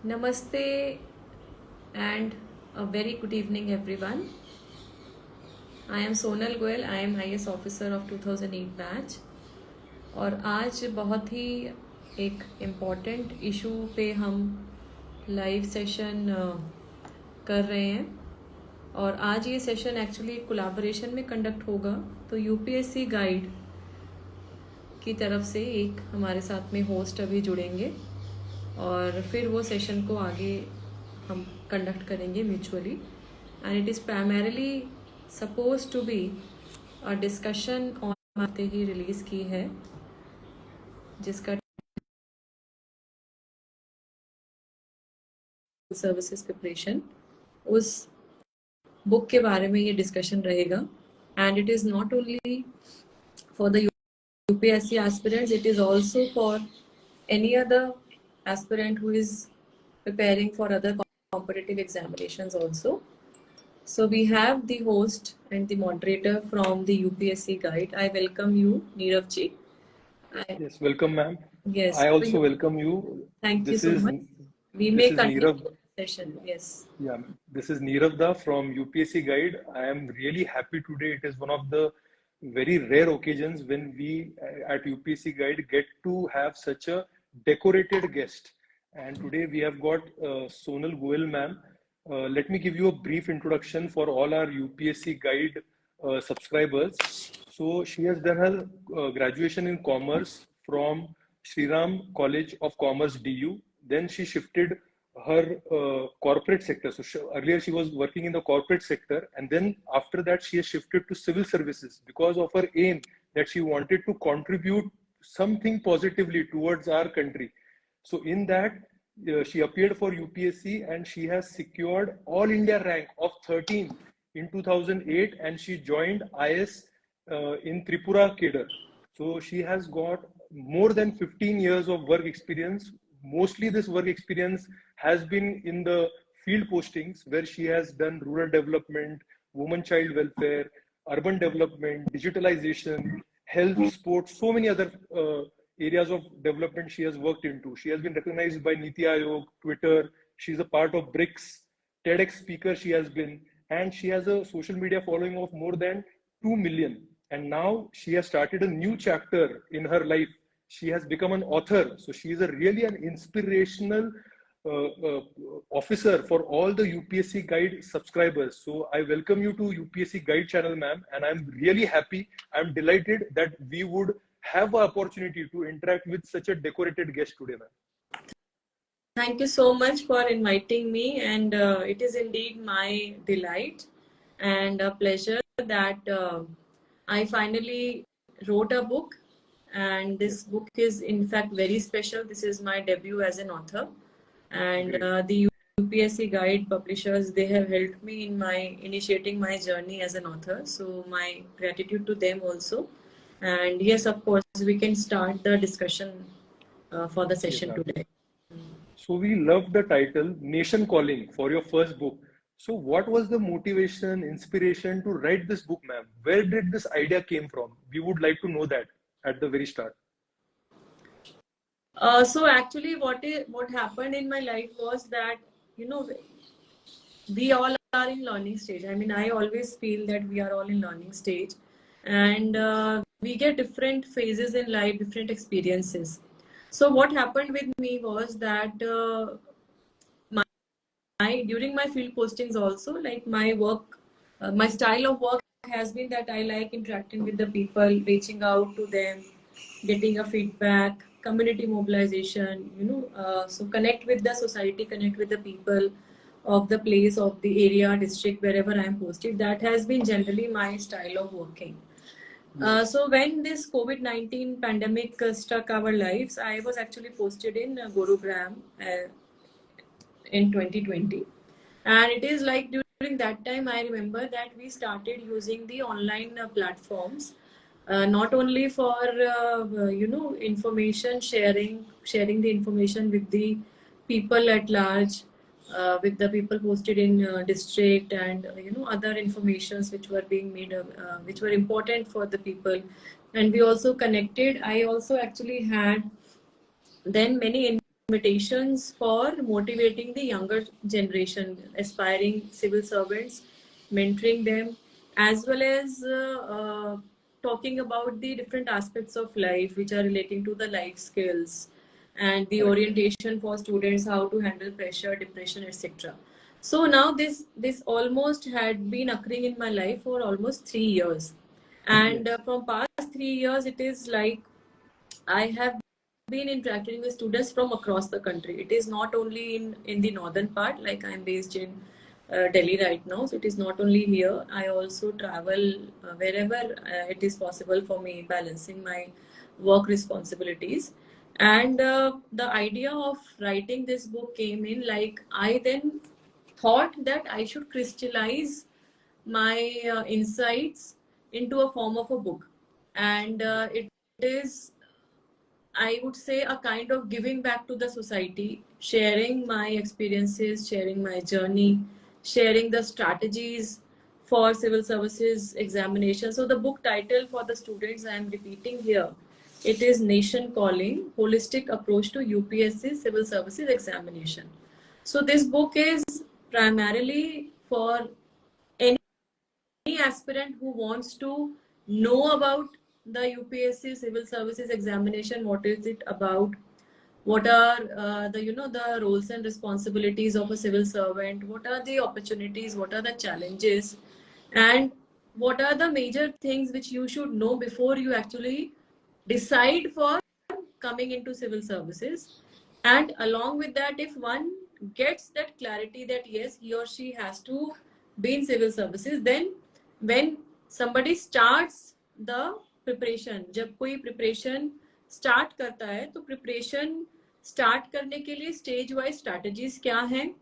Namaste and a very good evening everyone. I am Sonal Goyal. I am IS officer of 2008 batch और आज बहुत ही एक important issue पे हम live session कर रहे हैं और आज ये सेशन एक्चुअली कोलैबोरेशन में कंडक्ट होगा। तो यूपीएससी गाइड की तरफ से एक हमारे साथ में होस्ट अभी जुड़ेंगे और फिर वो सेशन को आगे हम कंडक्ट करेंगे mutually and it is primarily suppose to be a discussion on आते ही रिलीज़ की है जिसका सर्विसेज प्रिपरेशन उस बुक के बारे में ये डिस्कशन रहेगा and it is not only for the UPSC aspirants, it is also for any other aspirant who is preparing for other competitive examinations also. So we have the host and the moderator from the UPSC guide. I welcome you, Neerav ji. Yes, welcome, ma'am. Yes. I also welcome you. Thank you This so is much. We this may is continue Neerav. the session. Yes. Yeah, ma'am. This is Neerav Da from UPSC Guide. I am really happy today. It is one of the very rare occasions when we at UPSC Guide get to have such a decorated guest. And today we have got Sonal Goyal, ma'am. Let me give you a brief introduction for all our UPSC Guide subscribers. So she has done her graduation in commerce from Sriram College of Commerce DU. Then she shifted her corporate sector. So earlier she was working in the corporate sector, and then after that she has shifted to civil services because of her aim that she wanted to contribute something positively towards our country. So in that she appeared for UPSC and she has secured all India rank of 13 in 2008, and she joined IS in Tripura Kedar. So she has got more than 15 years of work experience. Mostly this work experience has been in the field postings where she has done rural development, women child welfare, urban development, digitalization, health, sports, so many other areas of development she has worked into. She has been recognized by Niti Aayog, Twitter. She's a part of BRICS, TEDx speaker she has been, and she has a social media following of more than 2 million. And now she has started a new chapter in her life. She has become an author. So she is really an inspirational officer for all the UPSC Guide subscribers. So I welcome you to UPSC Guide channel, ma'am. And I'm really happy. I'm delighted that we would have an opportunity to interact with such a decorated guest today, ma'am. Thank you so much for inviting me, and it is indeed my delight and a pleasure that I finally wrote a book, and this book is in fact very special. This is my debut as an author, and the UPSC Guide publishers, they have helped me in my initiating my journey as an author. So my gratitude to them also. And yes, of course, we can start the discussion for the session today. So we love the title Nation Calling for your first book. So what was the motivation, inspiration to write this book, ma'am? Where did this idea came from? We would like to know that at the very start. So actually what happened in my life was that, we all are in learning stage. I mean, I always feel that we are all in learning stage, and we get different phases in life, different experiences. So what happened with me was that during my field postings also, like my work, my style of work has been that I like interacting with the people, reaching out to them, getting a feedback, community mobilization, so connect with the society, connect with the people of the place, of the area, district, wherever I am posted. That has been generally my style of working. So when this COVID-19 pandemic struck our lives, I was actually posted in Gurugram in 2020. And it is like during that time, I remember that we started using the online platforms, not only for, information sharing the information with the people at large, with the people posted in district and, other informations which were being made, which were important for the people. And we also connected. I also actually had then many invitations for motivating the younger generation, aspiring civil servants, mentoring them, as well as talking about the different aspects of life which are relating to the life skills and the Correct. orientation for students, how to handle pressure, depression, etc. So now this almost had been occurring in my life for almost 3 years, and Yes. from past 3 years, it is like I have been interacting with students from across the country. It is not only in the northern part, like I'm based in Delhi right now. So it is not only here. I also travel wherever it is possible for me, balancing my work responsibilities. And the idea of writing this book came in, like I then thought that I should crystallize my insights into a form of a book, and it is, I would say, a kind of giving back to the society, sharing my experiences, sharing my journey, sharing the strategies for civil services examination. So the book title for the students I am repeating here, it is Nation Calling: Holistic Approach to UPSC Civil Services Examination. So this book is primarily for any aspirant who wants to know about the UPSC Civil Services Examination. What is it about? What are the the roles and responsibilities of a civil servant? What are the opportunities? What are the challenges? And what are the major things which you should know before you actually decide for coming into civil services? And along with that, if one gets that clarity that yes, he or she has to be in civil services, then when somebody starts the preparation, जब कोई preparation start करता है, तो preparation start करने के लिए stage wise strategies क्या हैं,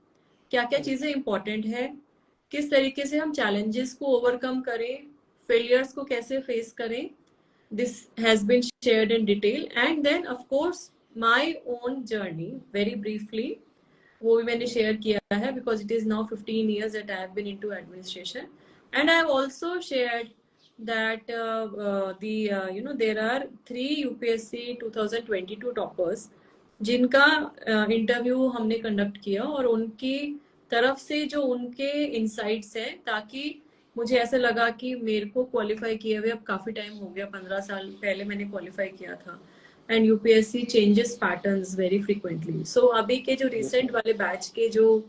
क्या क्या चीजें important है, किस तरीके से हम challenges को overcome करें, failures को कैसे face करें, this has been shared in detail. And then of course my own journey, very briefly, वो भी मैंने शेयर किया है, because it is now 15 years that I have been into administration. And I have also shared that there are 3 UPSC 2022 toppers जिनका interview हमने conduct किया, और उनकी तरफ से जो उनके इनसाइट्स हैं, ताकि मुझे ऐसा लगा कि मेरे को क्वालिफाई किए हुए अब काफी टाइम हो गया, 15 साल पहले मैंने क्वालिफाई किया था, and UPSC changes patterns very frequently. So अभी के जो रिसेंट वाले बैच के जो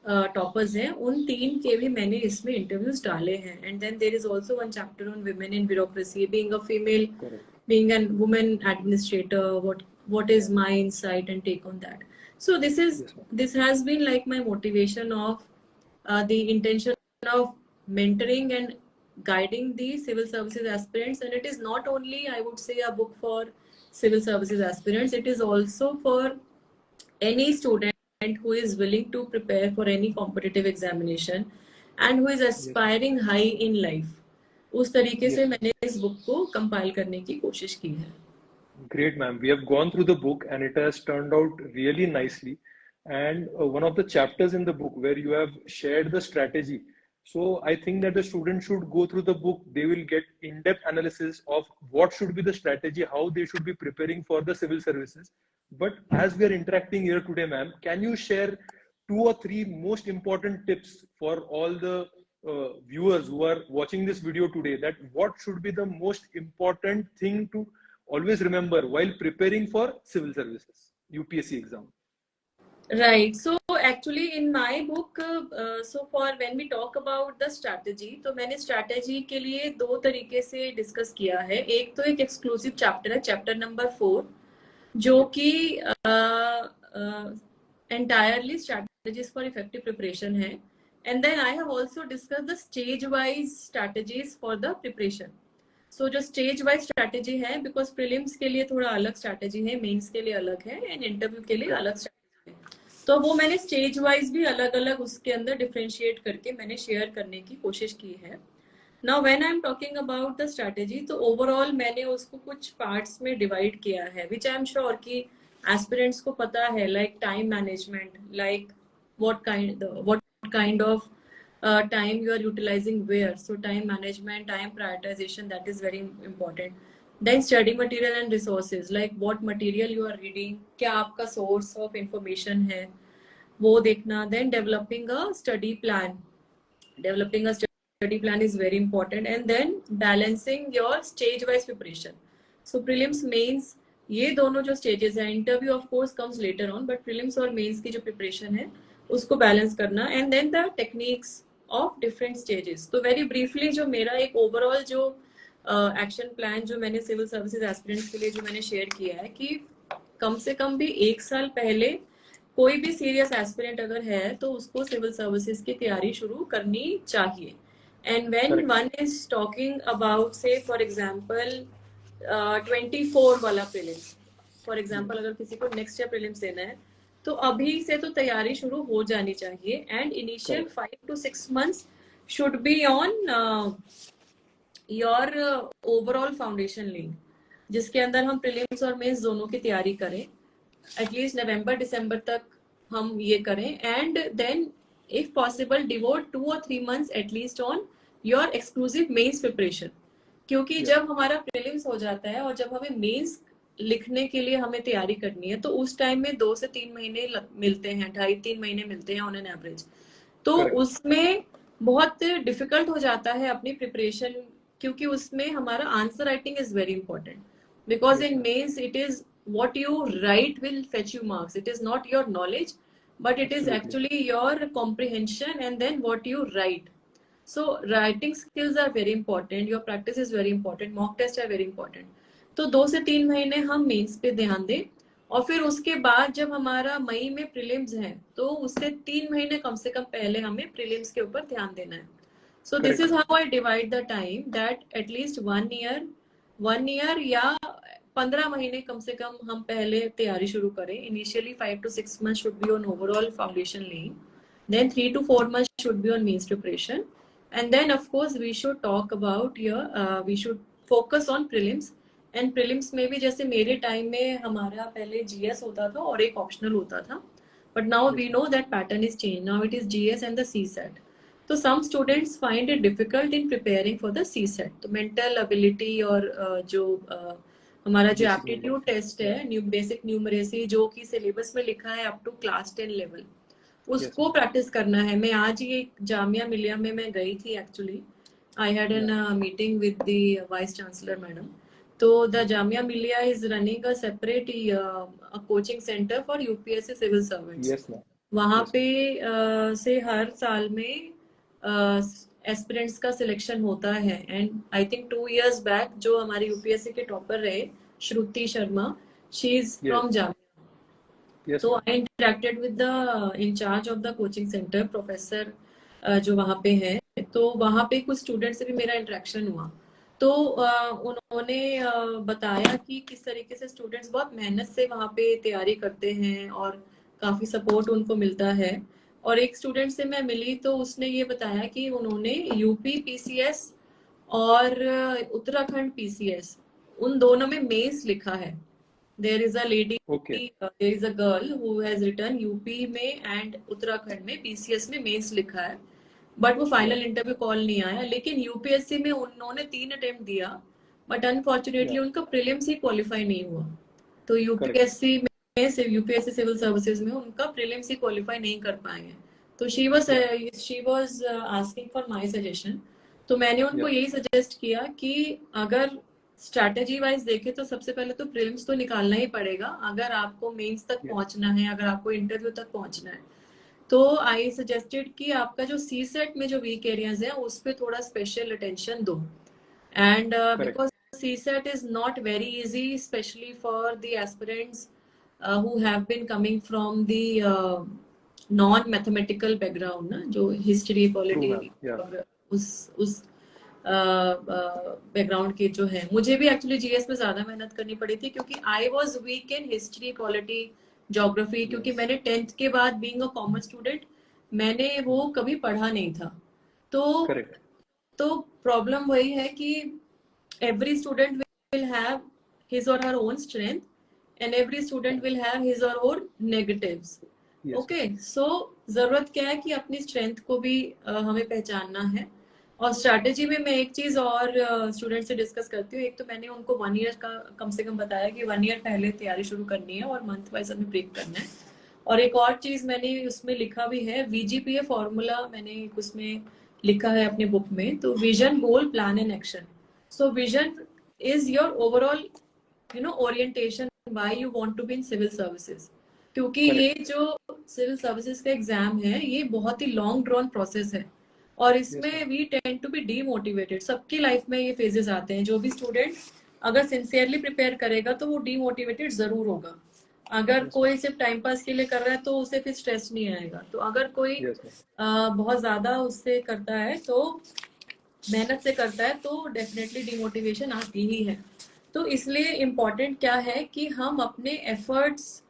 टॉपर्स हैं, उन 3 के भी मैंने इसमें इंटरव्यूज डाले हैं. And then there is also one chapter on women in bureaucracy, being a female, being a woman administrator, what is my insight and take on that. So this has been like my motivation of the intention of mentoring and guiding the civil services aspirants. And it is not only, I would say, a book for civil services aspirants, it is also for any student who is willing to prepare for any competitive examination and who is aspiring high in life. उस तरीके से मैंने इस book को compile करने की कोशिश की है. Great, ma'am. We have gone through the book and it has turned out really nicely. And one of the chapters in the book where you have shared the strategy. So I think that the student should go through the book. They will get in-depth analysis of what should be the strategy, how they should be preparing for the civil services. But as we are interacting here today, ma'am, can you share 2 or 3 most important tips for all the viewers who are watching this video today, that what should be the most important thing to always remember while preparing for civil services UPSC exam? Right. So actually in my book, so for when we talk about the strategy, तो मैंने strategy के लिए 2 तरीके से discuss किया है. एक तो एक एक्सक्लूसिव चैप्टर है, चैप्टर नंबर 4, जो कि entirely strategies for effective preparation है. And then I have also discussed the stage wise strategies for the preparation. So जो स्टेज वाइज स्ट्रैटेजी है, बिकॉज प्रीलिम्स के लिए थोड़ा अलग स्ट्रैटेजी है, मेंस के लिए अलग है, एंड इंटरव्यू के लिए अलग स्ट्रैटेजी है. तो वो मैंने स्टेज वाइज भी अलग अलग उसके अंदर डिफरेंशिएट करके मैंने शेयर करने की कोशिश की है. Now when I am talking about the strategy, तो ओवरऑल मैंने उसको कुछ पार्ट्स में डिवाइड किया है, विच आई एम श्योर कि एस्पिरेंट्स को पता है, like time management, like what kind of time you are utilizing where. So time management, time prioritization, that is very important. Then study material and resources, like what material you are reading, क्या आपका source of information है, वो देखना. Then developing a study plan. Developing a study plan is very important. And then balancing your stage wise preparation. So prelims mains, ये दोनों जो stages है, interview of course comes later on, but prelims और mains की जो preparation है उसको balance करना. And then the techniques of different stages. तो very briefly जो मेरा एक overall जो एक्शन प्लान जो मैंने सिविल सर्विसेज एस्पिरेंट्स के लिए जो मैंने शेयर किया है कि कम से कम भी 1 साल पहले कोई भी सीरियस एस्पिरेंट अगर है तो उसको सिविल सर्विसेज की तैयारी शुरू करनी चाहिए. And when one is talking about से फॉर एग्जांपल 24 वाला प्रीलिम्स, फॉर एग्जांपल अगर किसी को नेक्स्ट ईयर प्रीलिम्स देना है तो अभी से तो तैयारी शुरू हो जानी चाहिए. And initial 5 to 6 months should be on your overall foundation link, जिसके अंदर हम प्रीलिम्स और मेंस दोनों की तैयारी करें. एटलीस्ट नवंबर दिसंबर तक हम ये करें. And then if possible devote 2 or 3 months at least on your exclusive mains preparation. क्योंकि जब हमारा प्रीलिम्स हो जाता है और जब हमें मेंस लिखने के लिए हमें तैयारी करनी है तो उस टाइम में 2 से 3 महीने मिलते हैं, 2.5-3 महीने मिलते हैं ऑन एन एवरेज. तो उसमें बहुत डिफिकल्ट हो जाता है अपनी प्रिपरेशन, क्योंकि उसमें हमारा answer writing is very important. Because in mains it is what you write will fetch you marks. It is not your knowledge, but it is actually your comprehension and then what you write. So writing skills are very important, your practice is very important, mock test are very important. तो 2 से 3 महीने हम mains पे ध्यान दें और फिर उसके बाद जब हमारा मई में प्रीलिम्स है तो उससे 3 महीने कम से कम पहले हमें प्रीलिम्स के ऊपर ध्यान देना है. So this is how I divide the time, that at least 1 year या 15 महीने कम से कम हम पहले तैयारी शुरू करें. Initially 5 to 6 months should be on overall foundation laying, then 3 to 4 months should be on means preparation, and then of course we should talk about we should focus on prelims. And prelims में भी जैसे मेरे time में हमारा पहले GS होता था और एक ऑप्शनल होता था, but now we know that pattern is change. Now it is GS and the CSAT. तो some students find it difficult in preparing for the CSAT. तो मेंटल एबिलिटी और जो हमारा जो एप्टीट्यूड टेस्ट है, बेसिक न्यूमरेसी, जो कि syllabus में लिखा है अप टू क्लास 10 लेवल, उसको प्रैक्टिस करना है. मैं आज ही जामिया मिलिया में मैं गई थी actually. I had an meeting with the vice chancellor madam. तो the Jamia Millia is running a separate coaching centre for UPSC civil servants. वहाँ पे से हर साल में एस्पिरेंट्स का सिलेक्शन होता है. And I think 2 years back जो हमारे यूपीएससी के टॉपर रहे Shruti Sharma, she is from Jamia. तो I interacted with the in-charge of the coaching centre, professor जो वहाँ पे है. तो वहाँ पे कुछ स्टूडेंट से भी मेरा इंटरेक्शन हुआ. तो उन्होंने बताया कि किस तरीके से स्टूडेंट्स बहुत मेहनत से वहाँ पे तैयारी करते हैं और काफी सपोर्ट उनको मिलता है. और एक स्टूडेंट से मैं मिली तो उसने ये बताया कि उन्होंने यूपी पीसीएस और उत्तराखंड पीसीएस उन दोनों में मेंस लिखा है. There is a lady, there is a girl who has written UP में एंड उत्तराखंड में पीसीएस में मेंस लिखा है, बट वो फाइनल इंटरव्यू कॉल नहीं आया. लेकिन यूपीएससी में उन्होंने 3 अटेम्प्ट दिया, बट अनफॉर्चुनेटली उनका प्रीलिम्स ही क्वालिफाई नहीं हुआ. तो यूपीएससी सिविल सर्विसेज में उनका प्रीलिम्स ही क्वालिफाई नहीं कर पाए. तो she was asking for my suggestion. तो मैंने उनको यही सजेस्ट किया कि अगर स्ट्रैटेजी वाइज देखे तो सबसे पहले तो प्रीलिम्स तो निकालना ही पड़ेगा अगर आपको मेंस तक पहुंचना है, अगर आपको इंटरव्यू तक पहुंचना है. तो आई सजेस्टेड कि आपका जो सी सेट में जो वीक एरियाज है उस पर थोड़ा स्पेशल अटेंशन दो. And because CSAT is not very easy, especially for the aspirants who have been coming from the non mathematical background ना, जो हिस्ट्री पॉलिटी उस बैकग्राउंड के जो है. मुझे भी एक्चुअली जीएस में ज्यादा मेहनत करनी पड़ी थी क्योंकि I was weak in history, polity, geography, क्योंकि मैंने 10th के बाद बीइंग अ कॉमर्स स्टूडेंट मैंने वो कभी पढ़ा नहीं था. तो प्रॉब्लम वही है कि every student will have his or her own strength and every student will have his or own negatives. Okay, so जरूरत क्या है कि अपनी स्ट्रेंथ को भी हमें पहचानना है. और स्ट्रैटेजी में मैं एक चीज और स्टूडेंट से डिस्कस करती हूँ। एक तो मैंने उनको 1 ईयर का कम से कम बताया कि 1 ईयर पहले तैयारी शुरू करनी है और मंथ वाइज हमें ब्रेक करना है। और एक और चीज मैंने उसमें लिखा भी है, VGPA फॉर्मूला मैंने एक उसमें लिखा है अपने बुक में। तो vision, goal, plan and action. So vision is your overall orientation why you want to be in civil services. क्योंकि ये Correct. जो सिविल सर्विसेज का एग्जाम है ये बहुत ही लॉन्ग ड्रॉन प्रोसेस है और Yes, इसमें ma'am. We tend to be demotivated. सबकी लाइफ में ये फेजेस आते हैं। जो भी स्टूडेंट अगर सिंसियरली प्रिपेयर करेगा तो वो डीमोटिवेटेड जरूर होगा। अगर Yes, ma'am. कोई सिर्फ टाइम पास के लिए कर रहा है तो उसे फिर स्ट्रेस नहीं आएगा। तो अगर कोई Yes, ma'am. बहुत ज्यादा उससे करता है, तो मेहनत से करता है, तो डेफिनेटली डिमोटिवेशन आती ही है। तो इसलिए इम्पोर्टेंट क्या है कि हम अपने एफर्ट्स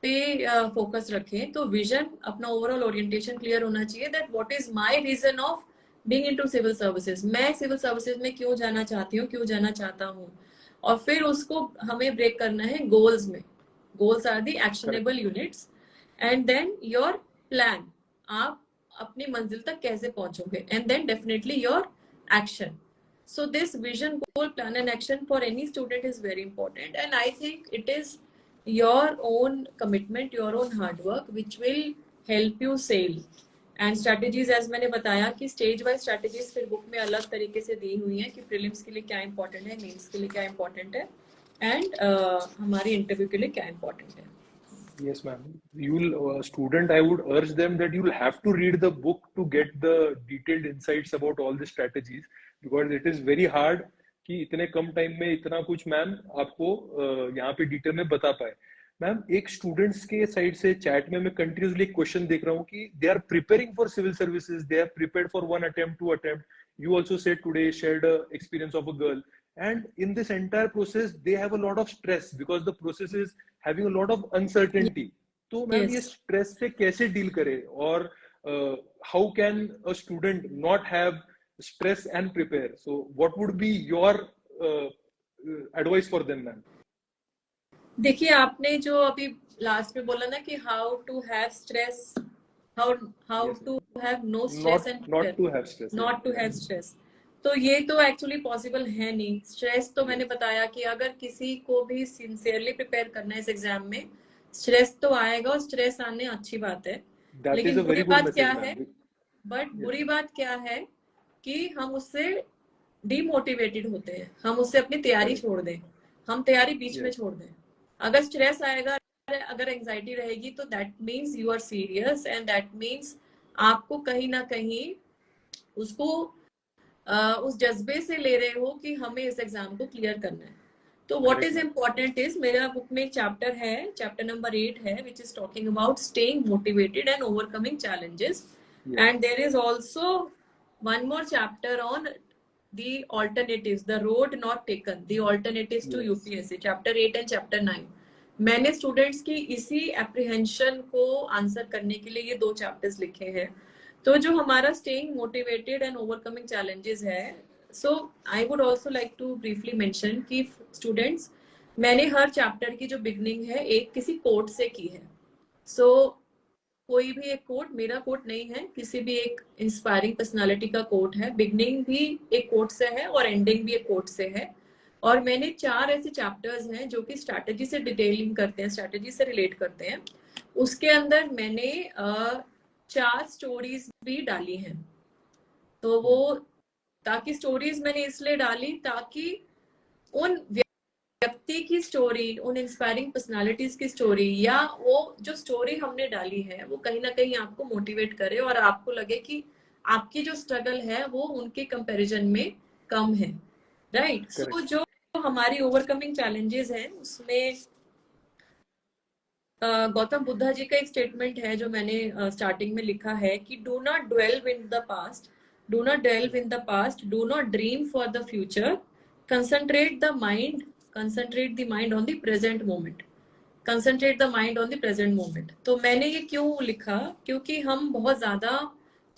पे फोकस रखें। तो विजन, अपना ओवरऑल ओरिएंटेशन क्लियर होना चाहिए that what is my reason of being into civil services. मैं सिविल सर्विसेज में क्यों जाना चाहती हूँ, क्यों जाना चाहता हूँ। और फिर उसको हमें ब्रेक करना है गोल्स में। Goals are the Correct. Actionable units. And then your plan, आप अपनी मंजिल तक कैसे पहुंचोगे। And then definitely your action. So this vision, goal, plan and action for any student is very important, and I think it is your own commitment, your own hard work which will help you sail. And strategies, as मैंने बताया कि stage wise strategies फिर book में अलग तरीके से दी हुई हैं कि प्रीलिम्स के लिए क्या इंपॉर्टेंट है, मेंस के लिए क्या इंपॉर्टेंट है, एंड हमारी इंटरव्यू के लिए क्या इंपॉर्टेंट है। Yes, ma'am. You'll student, I would urge them that you'll have to read the book to get the detailed insights about all the strategies, because it is very hard कि इतने कम time में इतना कुछ ma'am आपको यहाँ पे detail में बता पाए। मैम, एक स्टूडेंट्स के साइड से चैट में मैं कंटिन्यूसली क्वेश्चन देख रहा हूँ कि they are preparing for civil services, they are prepared for 1 attempt, 2 attempt. You also said today, shared a experience of a girl, and in this entire process they have a lot of stress because the process is having a lot of uncertainty. तो ma'am ये Yes. Stress से कैसे deal करे, और how can a student not have stress and prepare? So what would be your advice for them, ma'am? देखिए, आपने जो अभी लास्ट में बोला ना कि how to have stress, how how Yes, to have no stress and not to have stress. Yeah, not to yeah. Have stress. तो ये तो एक्चुअली पॉसिबल है नहीं। स्ट्रेस तो मैंने Yes, बताया कि अगर किसी को भी सिंसियरली प्रिपेयर करना है इस एग्जाम में, स्ट्रेस तो आएगा और स्ट्रेस आने अच्छी बात है। that is लेकिन a बुरी very good बात क्या message, है, ma'am. बट Yes, बुरी ma'am. बात क्या है कि हम उससे डीमोटिवेटेड होते हैं, हम उससे अपनी तैयारी Correct. छोड़ दें, हम तैयारी बीच में Yes, छोड़ दें। अगर स्ट्रेस आएगा, अगर एंजाइटी रहेगी, तो that means you are serious, and that means आपको कहीं ना कहीं उसको उस जज्बे से ले रहे हो कि हमें इस एग्जाम को क्लियर करना है। तो what correct, is ma'am. Important is, मेरा बुक में एक चैप्टर है, चैप्टर नंबर 8 है, which is talking about staying motivated and overcoming challenges. Yes, and there is also one more chapter on the alternatives, the road not taken, the alternatives to yes. UPSC, chapter 8 and chapter 9। मैंने students की इसी apprehension को answer करने के लिए ये 2 chapters लिखे हैं। तो जो हमारा staying motivated and overcoming challenges है, so I would also like to briefly mention कि स्टूडेंट्स, मैंने हर चैप्टर की जो बिगनिंग है एक किसी कोट से की है। सो कोई भी एक कोट मेरा कोट नहीं है, किसी भी एक इंस्पायरिंग पर्सनालिटी का कोट है। बिगनिंग भी एक कोट से है और एंडिंग भी एक कोट से है। और मैंने 4 ऐसे चैप्टर्स हैं जो कि स्ट्रैटेजी से डिटेलिंग करते हैं, स्ट्रैटेजी से रिलेट करते हैं। उसके अंदर मैंने 4 स्टोरीज भी डाली हैं। तो वो, ताकि स्टोरीज मैंने इसलिए डाली ताकि उन व्यक्ति की स्टोरी, उन इंस्पायरिंग पर्सनालिटीज की स्टोरी, या वो जो स्टोरी हमने डाली है वो कहीं ना कहीं आपको मोटिवेट करे और आपको लगे कि आपकी जो स्ट्रगल है वो उनके कंपैरिजन में कम है। राइट। सो Correct. जो हमारी ओवरकमिंग चैलेंजेस हैं उसमें गौतम बुद्धा जी का एक स्टेटमेंट है जो मैंने स्टार्टिंग में लिखा है कि do not dwell in the past, do not delve in the past, do not dream for the future, concentrate the mind, concentrate the mind on the present moment, concentrate the mind on the present moment. तो मैंने ये क्यों लिखा, क्योंकि हम बहुत ज्यादा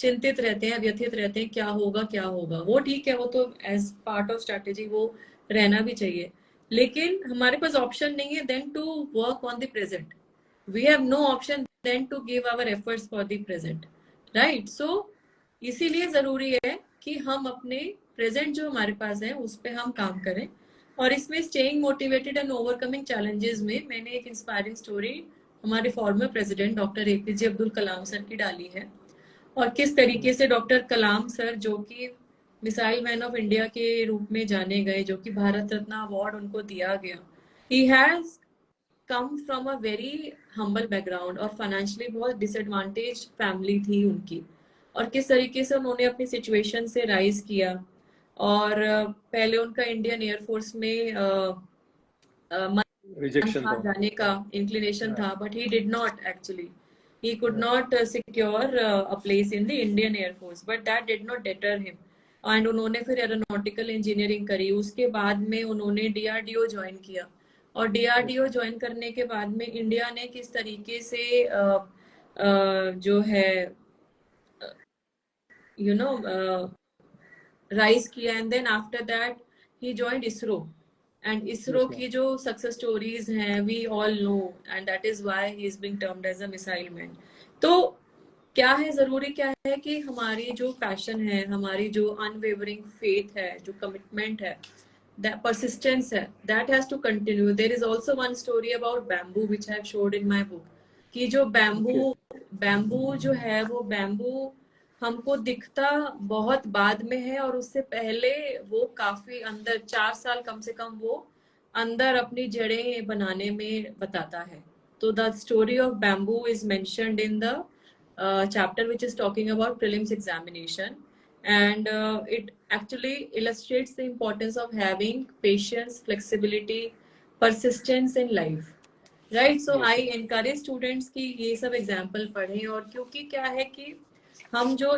चिंतित रहते हैं, व्यथित रहते हैं, क्या होगा क्या होगा। वो ठीक है, वो तो एज पार्ट ऑफ स्ट्रैटेजी वो रहना भी चाहिए, लेकिन हमारे पास ऑप्शन नहीं है then to work on the present. we have no option then to give our efforts for the present, right? So इसीलिए जरूरी है कि हम अपने प्रेजेंट जो हमारे पास है उस पर हम काम करें। और इसमें staying motivated and overcoming challenges में मैंने एक इंस्पायरिंग स्टोरी हमारे former president doctor APJ Abdul Kalam sir की डाली है, और किस तरीके से डॉक्टर कलाम सर, जो कि मिसाइल मैन ऑफ इंडिया के रूप में जाने गए, जो कि भारत रत्न अवार्ड उनको दिया गया, he has come from a very humble background और फाइनेंशियली बहुत डिसएडवांटेज फैमिली थी उनकी, और किस तरीके से उन्होंने अपनी सिचुएशन से राइज किया। और पहले उनका इंडियन एयरफोर्स में मन रिजेक्शन था था। जाने का, इंक्लिनेशन हाँ, था, but he did not actually, he could not secure a place in the Indian Air Force, but that did not deter him. And उन्होंने फिर एरोनॉटिकल इंजीनियरिंग करी, उसके बाद में उन्होंने डीआरडीओ ज्वाइन किया, और yes डीआरडीओ ma'am. ज्वाइन करने के बाद में इंडिया ने किस तरीके से जो है यू नो राइज किया, and then after that he joined ISRO, and Yes ISRO ma'am. की जो सक्सेस स्टोरीज हैं we all know, and that is why he is being termed as a missile man. तो क्या है, जरूरी क्या है कि हमारी जो पैशन है, हमारी जो अनवेवरिंग फेथ है, जो कमिटमेंट है, that persistence है, that has to continue. There is also one story about bamboo which I have showed in my book, कि जो Okay. बैम्बू जो है वो बैम्बू हमको दिखता बहुत बाद में है, और उससे पहले वो काफी अंदर 4 साल कम से कम वो अंदर अपनी जड़ें बनाने में बताता है। तो the story of bamboo is mentioned in the chapter which is talking about prelims examination, and it actually illustrates the importance of having patience, flexibility, persistence in life, right? So I Yes ma'am. encourage students कि ये सब example पढ़ें, और क्योंकि क्या है कि हम जो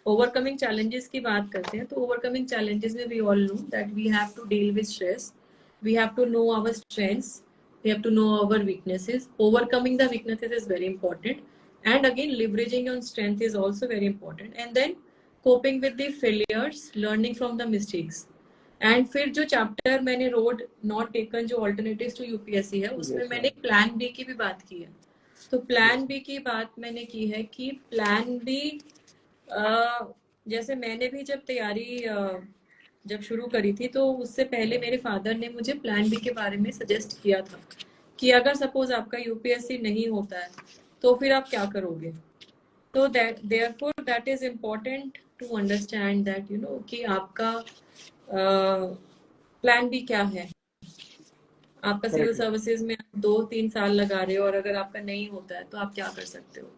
ओवरकमिंग चैलेंजेस की बात करते हैं, तो ओवरकमिंग चैलेंजेस में we all know that we have to deal with stress, we have to know our strengths, we have to know our weaknesses. Overcoming the weaknesses is very important, and again leveraging on strength is also very important, and then coping with the failures, learning from the mistakes. And फिर जो chapter मैंने road not taken जो alternatives to UPSC है, उसमें Yes मैंने ma'am. Plan B की भी बात की है। तो प्लान Yes बी ma'am. की बात मैंने की है कि प्लान बी, जैसे मैंने भी जब तैयारी जब शुरू करी थी, तो उससे पहले मेरे फादर ने मुझे प्लान बी के बारे में सजेस्ट किया था कि अगर सपोज आपका यूपीएससी नहीं होता है तो फिर आप क्या करोगे। तो that therefore that is important to understand that you know कि आपका प्लान बी क्या है। आपका सिविल Correct ma'am. सर्विसेज में आप 2-3 साल लगा रहे हो, और अगर आपका नहीं होता है तो आप क्या कर सकते हो।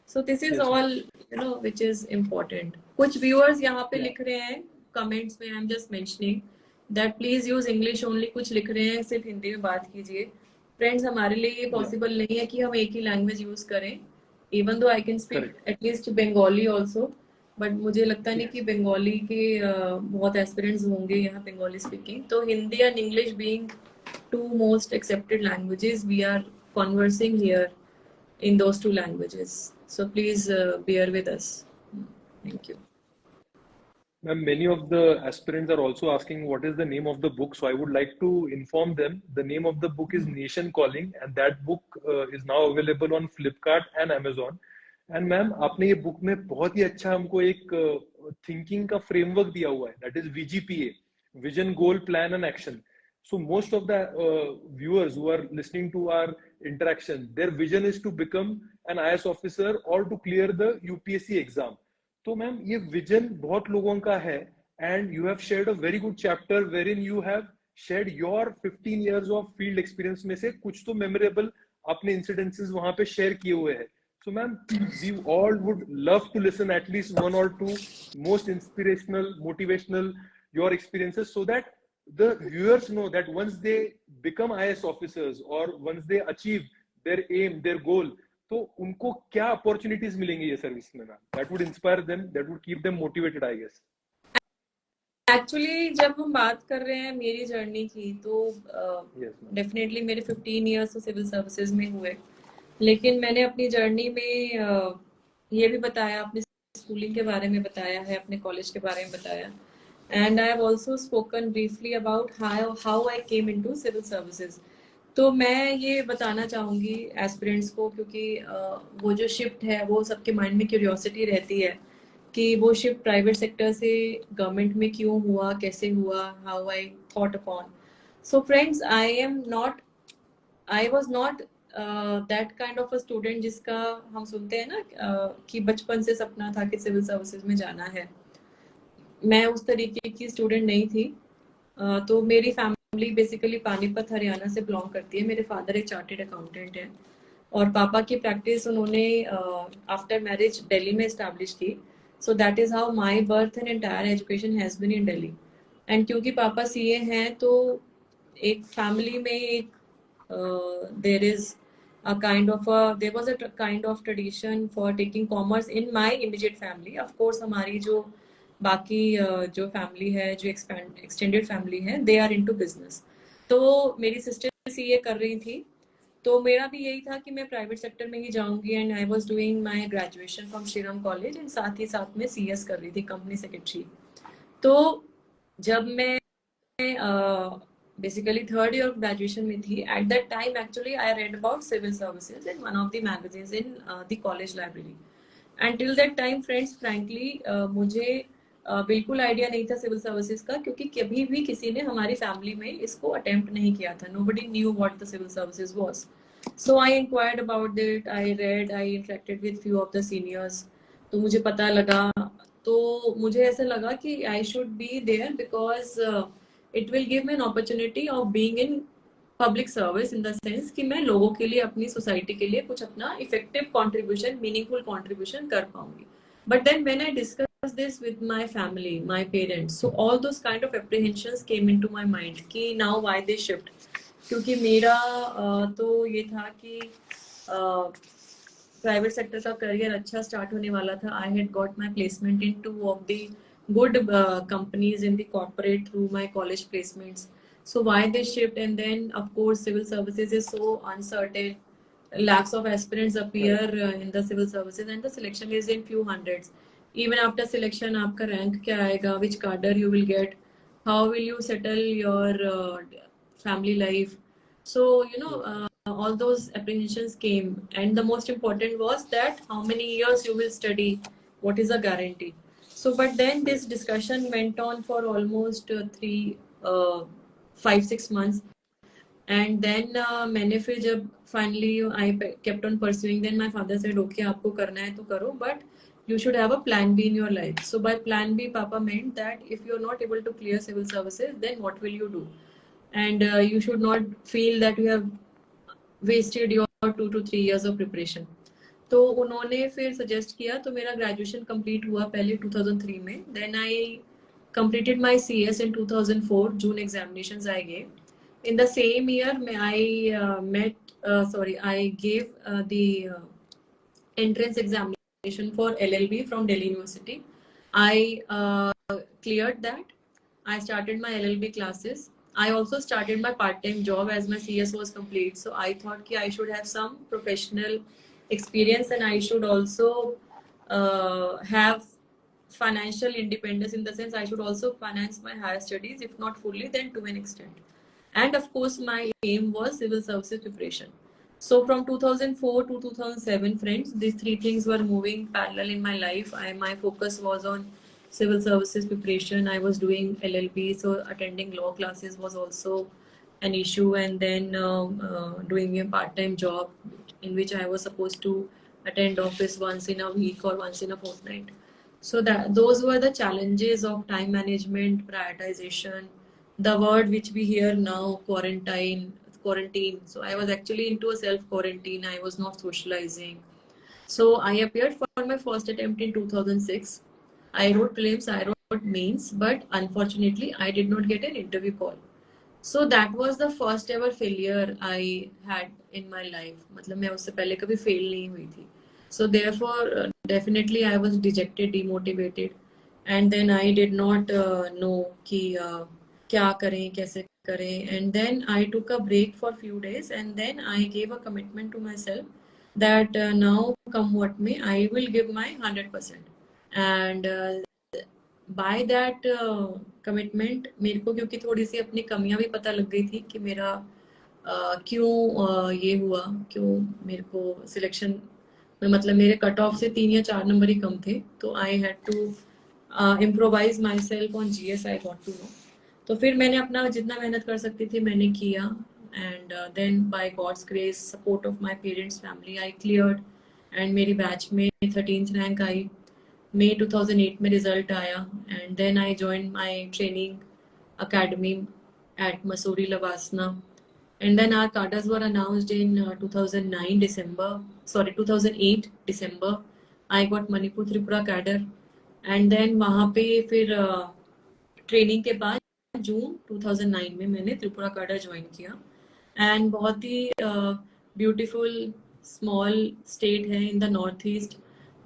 So this is Yes ma'am. All you know which is important. कुछ व्यूअर्स यहाँ पे Yeah. लिख रहे हैं कमेंट्स में, I am just mentioning that please use English only, कुछ लिख रहे हैं सिर्फ हिंदी में बात कीजिए। फ्रेंड्स, हमारे लिए ये Yeah. पॉसिबल नहीं है कि हम एक ही लैंग्वेज यूज करें, even though I can speak Correct. At least Bengali also, but मुझे लगता नहीं Yes. कि बंगाली के बहुत एस्पिरेंट्स होंगे यहाँ बंगाली स्पीकिंग। तो Hindi and English being two most accepted languages, we are conversing here in those two languages, so please bear with us. Thank you. Ma'am, many of the aspirants are also asking what is the name of the book. So I would like to inform them the name of the book is Nation Calling, and that book is now available on Flipkart and Amazon. And ma'am आपने ये book में बहुत ही अच्छा हमको एक thinking का framework दिया हुआ है, that is VGPA, vision goal plan and action. So most of the viewers who are listening to our interaction, their vision is to become an IS officer or to clear the UPSC exam. तो ma'am ये vision बहुत लोगों का है, and you have shared a very good chapter wherein you have shared your 15 years of field experience में से कुछ तो मेमोरेबल अपने इंसिडेंसेस वहां पे शेयर किए हुए हैं. So ma'am we all would love to listen at least one or two most inspirational motivational your experiences, so that the viewers know that once they become IS officers or once they achieve their aim, their goal, तो उनको क्या opportunities मिलेंगी ये service में ma'am, that would inspire them, that would keep them motivated I guess. Actually जब हम बात कर रहे हैं मेरी जर्नी की, तो यस मैम. डेफिनेटली मेरे 15 years तो सिविल सर्विसेज में हुए, लेकिन मैंने अपनी जर्नी में ये भी बताया, अपनी स्कूलिंग के बारे में बताया है, अपने कॉलेज के बारे में बताया, and I have also spoken briefly about how I came into civil services. तो मैं ये बताना चाहूँगी एस्पिरेंट्स को, क्योंकि वो जो शिफ्ट है वो सबके माइंड में क्यूरियोसिटी रहती है कि वो शिफ्ट प्राइवेट सेक्टर से गवर्नमेंट में क्यों हुआ, कैसे हुआ, how I thought upon. So friends, I was not that kind of a student जिसका हम सुनते हैं ना कि बचपन से सपना था कि सिविल सर्विसेज में जाना है. मैं उस तरीके की स्टूडेंट नहीं थी. तो मेरी फैमिली बेसिकली पानीपत हरियाणा से बिलोंग करती है. मेरे फादर एक चार्टेड अकाउंटेंट है और पापा की प्रैक्टिस उन्होंने आफ्टर मैरिज दिल्ली में इस्टेब्लिश की. So that is how my birth and entire education has been in Delhi. And क्योंकि पापा सीए हैं तो एक फैमिली में एक there is a kind of a there was a kind of tradition for taking commerce in my immediate family. Of course हमारी जो बाकी जो फैमिली है, जो एक्सटेंडेड फैमिली है, दे आर इनटू बिजनेस. तो मेरी सिस्टर सीए कर रही थी, तो मेरा भी यही था कि मैं प्राइवेट सेक्टर में ही जाऊंगी. And I was doing my graduation from Shriram college and साथ ही साथ में सीएस कर रही थी, कंपनी सेक्रेटरी. तो जब मैं basically third year of graduation में थी, at that time actually I read about civil services in one of the magazines in the college library. And till that time friends, frankly मुझे बिल्कुल idea नहीं था civil services का, क्योंकि कभी भी किसी ने हमारी फैमिली में इसको अटेम्प्ट नहीं किया था. Nobody knew what the civil services was. So I enquired about it, I read, I interacted with few of the seniors. तो मुझे पता लगा, तो मुझे ऐसा लगा कि I should be there because it will give me an opportunity of being in public service, in the sense कि मैं लोगों के लिए, अपनी सोसाइटी के लिए कुछ अपना इफेक्टिव कंट्रीब्यूशन, मीनिंगफुल कंट्रीब्यूशन कर पाऊंगी. But then when I discuss this with my family, my parents, so all those kind of apprehensions came into my mind कि नाउ व्हाई दे शिफ्ट. क्योंकि मेरा तो ये था कि प्राइवेट सेक्टर का करियर अच्छा स्टार्ट होने वाला था. I had got my placement in two of the good companies in the corporate through my college placements. So why they shift? And then of course civil services is so uncertain. Lakhs of aspirants appear in the civil services and the selection is in few hundreds. Even after selection, आपका rank क्या आएगा, which cadre you will get, how will you settle your family life. So all those apprehensions came, and the most important was that how many years you will study, what is the guarantee. So, but then this discussion went on for almost 5-6 months. And then मैंने फिर जब finally I kept on pursuing, then my father said, okay, आपको करना है तो करो, but you should have a plan B in your life. So by plan B, Papa meant that if you're not able to clear civil services, then what will you do? And you should not feel that you have wasted your 2 to 3 years of preparation. तो उन्होंने फिर suggest किया, तो मेरा graduation complete हुआ पहले 2003 में. Then I completed my CS in 2004 June examinations I gave. In the same year I gave the entrance examination for LLB from Delhi University. I cleared that. I started my LLB classes. I also started my part-time job as my CS was complete. So I thought I should have some professional experience, and I should also have financial independence, in the sense I should also finance my higher studies, if not fully, then to an extent. And of course, my aim was civil services preparation. So from 2004 to 2007, friends, these three things were moving parallel in my life. My focus was on civil services preparation. I was doing LLB, so attending law classes was also an issue, and then doing a part-time job in which I was supposed to attend office once in a week or once in a fortnight. So that those were the challenges of time management, prioritization, the word which we hear now, quarantine. So I was actually into a self quarantine. I was not socializing. So I appeared for my first attempt in 2006. I wrote prelims, I wrote mains, but unfortunately I did not get an interview call. So that was the first ever failure I had in my life. मतलब मैं उससे पहले कभी fail नहीं हुई थी. So therefore, definitely I was dejected, demotivated, and then I did not know कि क्या करें, कैसे करें. And then I took a break for few days, and then I gave a commitment to myself that now come what may, I will give my 100%. And by that commitment मेरे को, क्योंकि थोड़ी सी अपनी कमियां भी पता लग गई थी कि मेरा क्यों ये हुआ, क्यों मेरे को सिलेक्शन मतलब मेरे कट ऑफ से 3 या 4 नंबर ही कम थे, तो I had to improvise myself on GS, I got to know. तो फिर मैंने अपना जितना मेहनत कर सकती थी मैंने किया, and then by God's grace, support of my parents, family, I cleared, and मेरी बैच में 13th रैंक आई। मई 2008 में रिजल्ट आया, and then I join my training academy at Masuri Lavasna. And then our cadres were announced in 2009 December, sorry 2008 December. I got Manipur Tripura cadre. And then वहाँ पे फिर training के बाद जून 2009 में मैंने त्रिपुरा cadre ज्वाइन किया। And बहुत ही beautiful small state है in the north east,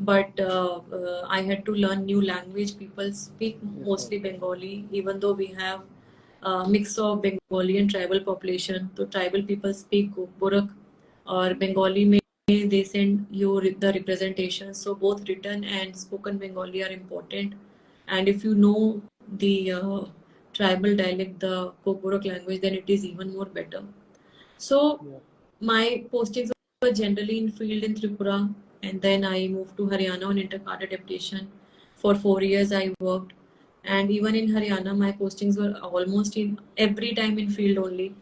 but I had to learn new language. People speak mostly Bengali, even though we have a mix of Bengali and tribal population. So tribal people speak Gokburak or Bengali में they send you the representation. So both written and spoken Bengali are important. And if you know the tribal dialect, the Gokburak language, then it is even more better. So my postings were generally in field in Tripura, and then I moved to Haryana on inter-cadre deputation. For 4 years I worked, and even in Haryana my postings were almost in every time in field only.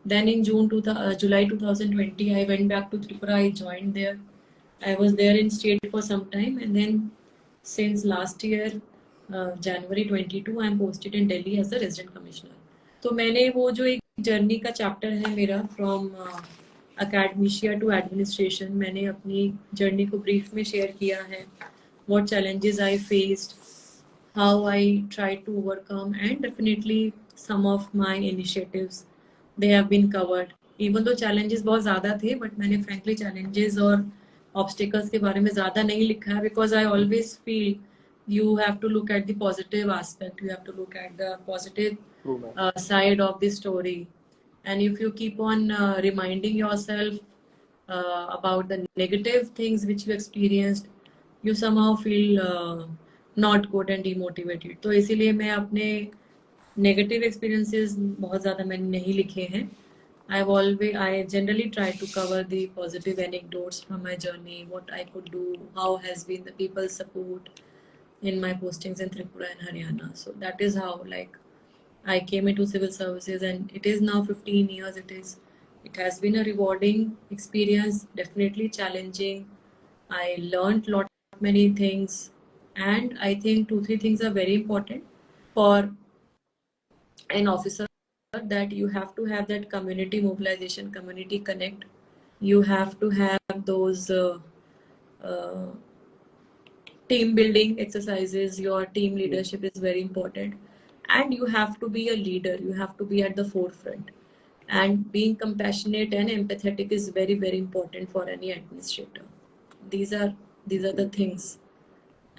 Then in July 2020 I went back to Tripura. I joined there. I was there in state for some time, and then since last year January 22 I am posted in Delhi as a resident commissioner. तो मैंने वो जो एक journey का chapter है मेरा from अकेडमिशिया to administration, मैंने अपनी जर्नी को ब्रीफ में शेयर किया है. What challenges I faced, how I tried to overcome, and definitely some of my initiatives they have been covered. Even though challenges बहुत ज़्यादा थे, but मैंने frankly challenges और obstacles के बारे में ज़्यादा नहीं लिखा है, because I always feel you have to look at the positive aspect, you have to look at the positive side of the story. And if you keep on reminding yourself about the negative things which you experienced, you somehow feel not good and demotivated. तो इसीलिए मैं अपने negative experiences बहुत ज़्यादा मैंने नहीं लिखे हैं. I generally try to cover the positive anecdotes from my journey, what I could do, how has been the people's support in my postings in Tripura and Haryana. So that is how I came into civil services, and it is now 15 years. It has been a rewarding experience, definitely challenging. I learned many things, and I think 2-3 things are very important for an officer, that you have to have that community mobilization, community connect. You have to have those team building exercises. Your team leadership is very important, and you have to be a leader. You have to be at the forefront, and being compassionate and empathetic is very, very important for any administrator. These are the things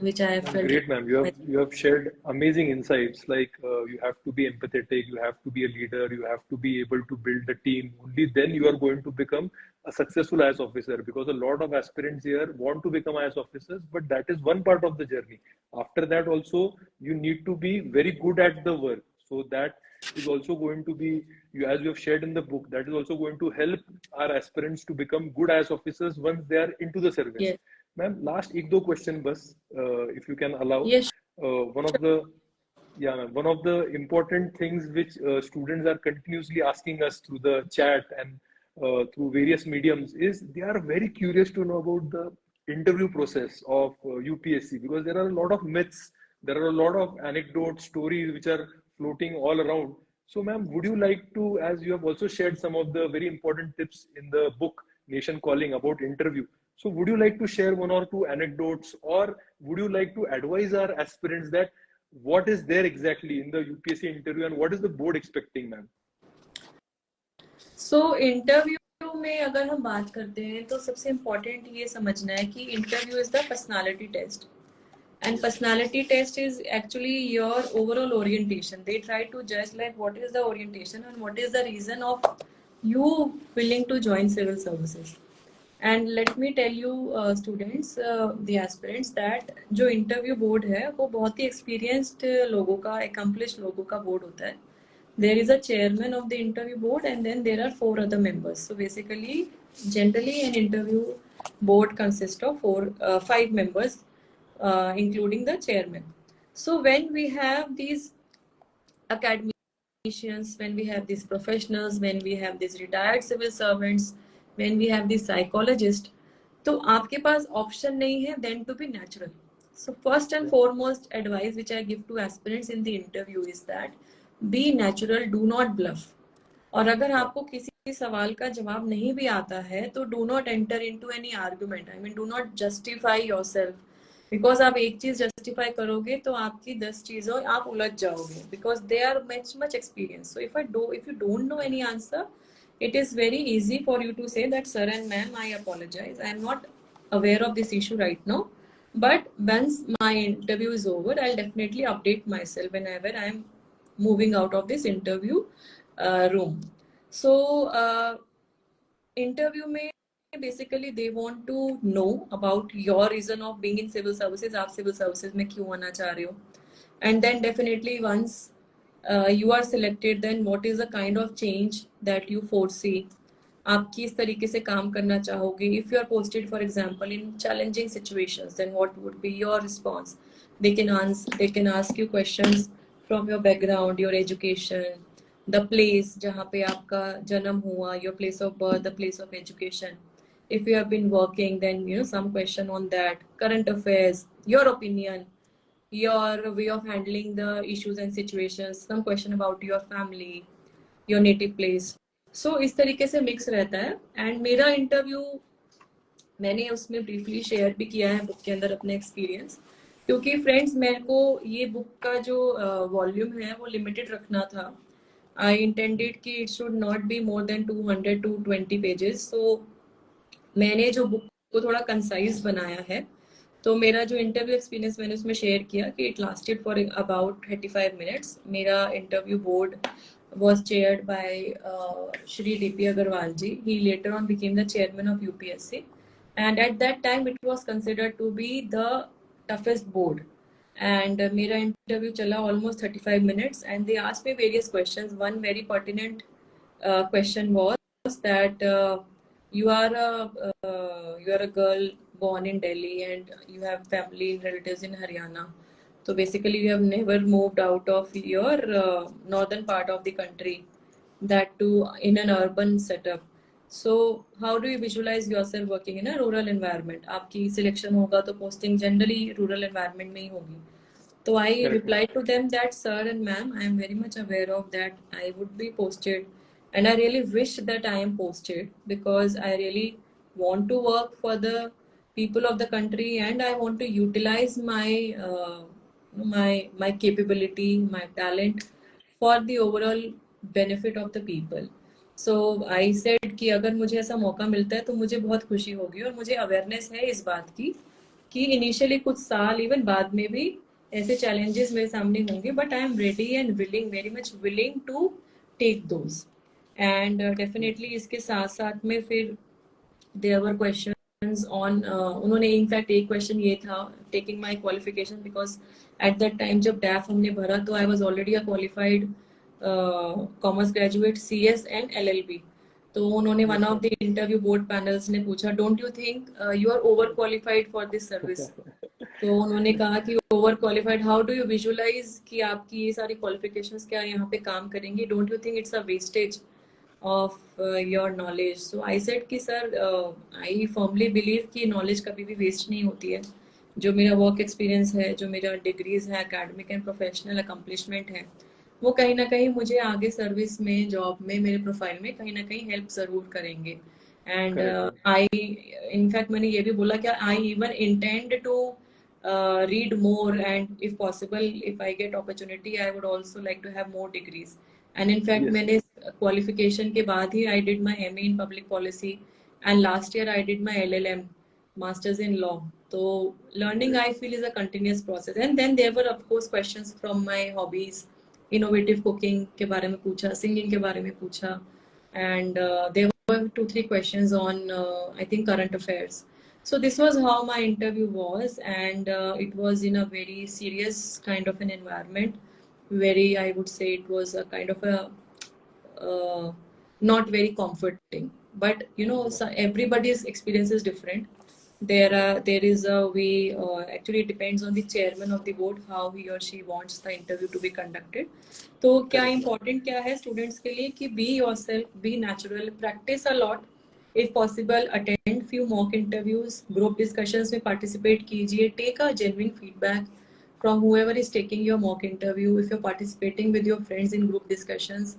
which I have felt. Great, ma'am. You have shared amazing insights. Like you have to be empathetic, you have to be a leader, you have to be able to build the team. Only then you are going to become a successful IAS officer. Because a lot of aspirants here want to become IAS officers, but that is one part of the journey. After that, also you need to be very good at the work. So that is also going to be, as you have shared in the book, that is also going to help our aspirants to become good IAS officers once they are into the service. Yes. Ma'am, last एक दो question बस, if you can allow. Yes. One of the important things which students are continuously asking us through the chat and through various mediums is they are very curious to know about the interview process of UPSC, because there are a lot of myths, there are a lot of anecdotes, stories which are floating all around. So, ma'am, would you like to, as you have also shared some of the very important tips in the book Nation Calling about interview, so would you like to share one or two anecdotes, or would you like to advise our aspirants that what is there exactly in the UPSC interview and what is the board expecting, ma'am? So interview में अगर हम बात करते हैं तो सबसे important ये समझना है कि interview is the personality test, and personality test is actually your overall orientation. They try to judge like what is the orientation and what is the reason of you willing to join civil services. And let me tell you students, the aspirants, that जो interview board है वो बहुत ही experienced लोगों का, accomplished लोगों का board होता है. There is a chairman of the interview board, and then there are 4 other members. So basically, generally an interview board consists of 5 members, including the chairman. So when we have these academicians, when we have these professionals, when we have these retired civil servants, when we have these psychologists, तो आपके पास option नहीं है then to be natural. So first and foremost advice which I give to aspirants in the interview is that be natural, do not bluff. और अगर आपको किसी सवाल का जवाब नहीं भी आता है तो do not enter into any argument. I mean do not justify yourself, because आप एक चीज जस्टिफाई करोगे तो आपकी 10 चीजों आप उलझ जाओगे, because they are much experience. So if you don't know any answer, it is very easy for you to say that sir and ma'am, I apologize, I am not aware of this issue right now, but once my interview is over, I'll definitely update myself whenever I am moving out of this interview room. So interview में basically they want to know about your reason of being in civil services. आप civil services में क्यों आना चाह रहे हो? And then definitely once you are selected, then what is the kind of change that you foresee? आप किस तरीके से काम करना चाहोगे? If you are posted, for example, in challenging situations, then what would be your response? They can ask you questions from your background, your education, the place जहाँ पे आपका जन्म हुआ, your place of birth, the place of education. If you have been working, then some question on that, current affairs, your opinion, your way of handling the issues and situations, some question about your family, your native place. So इस तरीके से mix रहता है. And मेरा interview मैंने उसमें briefly share भी किया है बुक के अंदर अपने एक्सपीरियंस, क्योंकि फ्रेंड्स मेरे को ये बुक का जो वॉल्यूम है वो लिमिटेड रखना था. आई इंटेंडेड कि it should not be more than 200 to 20 pages. So मैंने जो बुक को थोड़ा कंसाइज बनाया है. तो मेरा जो इंटरव्यू एक्सपीरियंस मैंने उसमें शेयर किया कि it lasted for about 35 minutes. मेरा interview board was chaired by Shri D.P. Agarwal ji. He later on became the chairman of UPSC, and at that time it was considered to be the toughest board. And मेरा interview चला almost 35 minutes, and they asked me various questions. One very pertinent question was that you are a girl born in Delhi and you have family relatives in Haryana. So basically, you have never moved out of your northern part of the country, that too in an urban setup. So how do you visualize yourself working in a rural environment? आपकी selection होगा तो posting generally rural environment में ही होगी. So I replied to them that sir and ma'am, I am very much aware of that I would be posted, and I really wish that I am posted because I really want to work for the people of the country, and I want to utilize my capability, my talent for the overall benefit of the people. So I said कि अगर मुझे ऐसा मौका मिलता है तो मुझे बहुत खुशी होगी, और मुझे अवेयरनेस है इस बात की कि इनिशियली कुछ साल इवन बाद में भी ऐसे चैलेंजेस मेरे सामने होंगे, but I am ready and willing, very much willing to take those. And definitely इसके साथ साथ में फिर देयर वर क्वेश्चंस ऑन, उन्होंने इनफैक्ट एक क्वेश्चन ये था taking my qualification, because at that time जब डैफ हमने भरा तो I was already a qualified commerce graduate, CS and LLB. तो उन्होंने one of the interview board panels ने पूछा, don't you think you are over qualified for this service? तो उन्होंने कहा कि overqualified, how do you visualise कि आपकी ये सारी क्वालिफिकेशंस क्या यहाँ पे काम करेंगी? Don't you think it's a wastage of your knowledge? So I said कि सर आई फर्मली बिलीव कि नॉलेज कभी भी वेस्ट नहीं होती है. जो मेरा वर्क एक्सपीरियंस है, जो मेरा डिग्रीज है, एकेडमिक एंड प्रोफेशनल अकम्पलिशमेंट है, वो कहीं ना कहीं मुझे आगे सर्विस में, जॉब में, मेरे प्रोफाइल में कहीं ना कहीं हेल्प जरूर करेंगे. एंड आई इनफैक्ट मैंने ये भी बोला कि I even intend to read more, and if possible, if I get opportunity, I would also like to have more degrees. And in fact, मैंने qualification के बाद ही I did my MA in public policy, and last year I did my LLM, masters in law. So learning, I feel, is a continuous process. And then there were of course questions from my hobbies, innovative cooking के बारे में पूछा, singing के बारे में पूछा, and there were 2-3 questions on I think current affairs. So this was how my interview was, and it was in a very serious kind of an environment. Very, I would say, it was a kind of a not very comforting, but everybody's experience is different. There is a way, actually it depends on the chairman of the board how he or she wants the interview to be conducted. तो क्या Correct. important क्या है students के लिए कि be yourself, be natural, practice a lot, if possible attend few mock interviews, group discussions में participate कीजिए, take a genuine feedback from whoever is taking your mock interview. If you're participating with your friends in group discussions,